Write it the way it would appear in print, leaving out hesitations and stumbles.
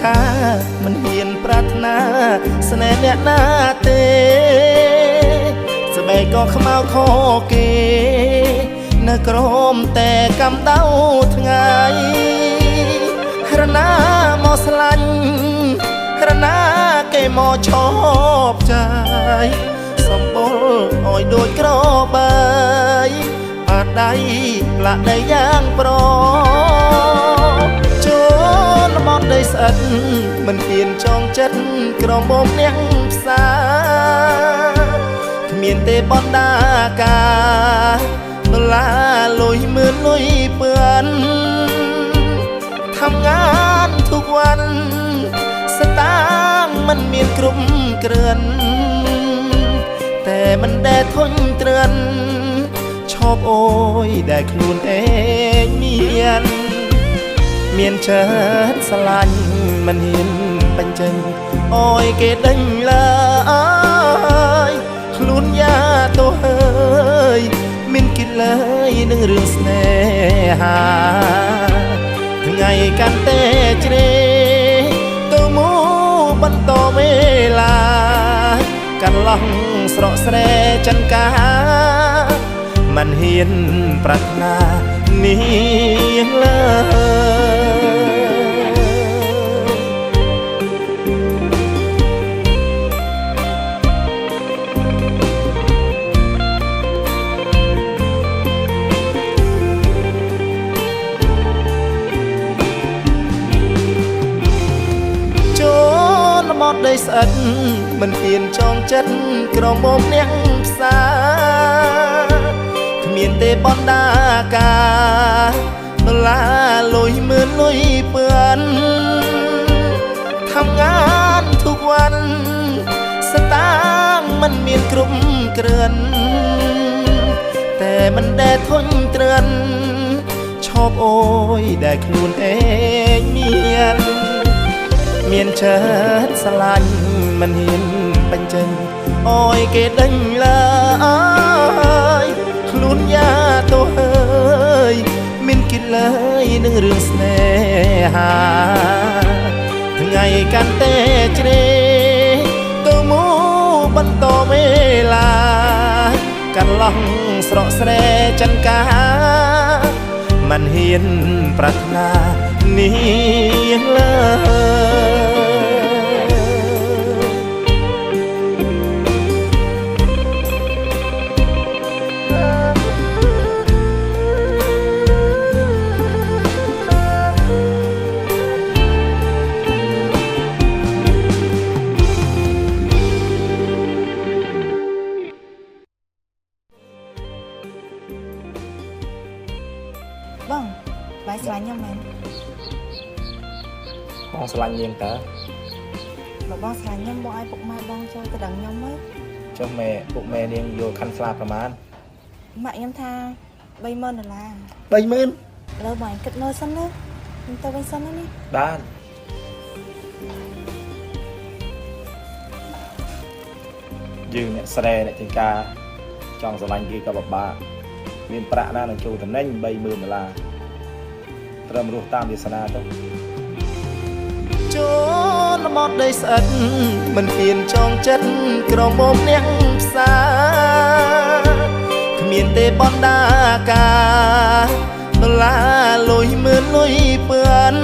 ខាមិនហ៊ានប្រាថ្នាស្នេហ៍អ្នកណាទេស្បែកក៏ខ្មៅខគេនៅក្រោមតែកំដៅថ្ងៃរណាមកស្លាញ់រណាគេមកឈប់ចាយសំបុលអោយដូចក្របាយបាត់ដៃផ្លាក់ដីយ៉ាងប្រចូលមកដីស្អិតមិនហ៊ានចងចិត្តក្រមុំអ្នកផ្សារគ្មានទេបណ្ដាការដុល្លារលុយមឿនលុយពឿនทำงานทุกวันสตางค์มันមានគ្រប់គ្រឿនតែមិនដែលធុញទ្រានឈប់អូយដែលខ្លួនឯងមានចិត្តស្រឡាញ់មិនហ៊ានបញ្ចេញអោយគេដេញឡើយខ្លួនយ៉ាទៅហើយមានគិតឡើយនឹងរឿងស្នេហាថ្ងៃកាន់តែជ្រេទៅមកបន្តវេលាកន្លងស្រកស្រែចន្ទកាមិនហ៊ានប្រាថ្នានាងឡើយមកដីស្អិតមិនហ៊ានចងចិត្តក្រមុំអ្នកផ្សារគ្មានទេបណ្ដាការដុល្លារលុយមឿនលុយពឿនทำงานทุกวันสตางค์มันមានគ្រប់គ្រឿនតែមិនដែលធុញទ្រានឈប់អូយដែលខ្លួនឯងមានចិត្តស្រឡាញ់មិនហ៊ានបញ្ចេញអោយគេដេញឡើយខ្លួនយ៉ាទៅហើយមានគិតឡើយនឹងរឿងស្នេហាថ្ងៃកាន់តែជ្រេទៅមកបន្តវេលាកន្លងស្រកស្រែចន្ទកាមិនហ៊ានប្រាថ្នានាងឡើបងបាយស្រឡាញ់ខ្ញុំមែនបងស្រឡាញ់នាងតើបើបងស្រឡាញ់ខ្ញុំបងឲ្យពុកម៉ែបងចូលទៅដឹងខ្ញុំមើលចុះម៉ែពុកម៉ែនាងយកខាន់ស្លាប្រមាណម៉ាក់ខ្ញុំថា$30,000 $30,000លើបងគិតមើលសិនណាខ្ញុំទៅវិញសិនណានេះបានយើងអ្នកស្រែអ្នកធ្វើការចង់ស្រឡាញ់គេក៏ពិបាកមានប្រាក់ណានឹងចូលតំណែង$30,000ត្រឹមរស់តាមវាសនាទៅចូលមកដីស្អិតមិនហ៊ានចងចិត្តក្រមុំអ្នកផ្សារគ្មានទេបណ្ដាការដុល្លារលុយមឿនលុយពឿន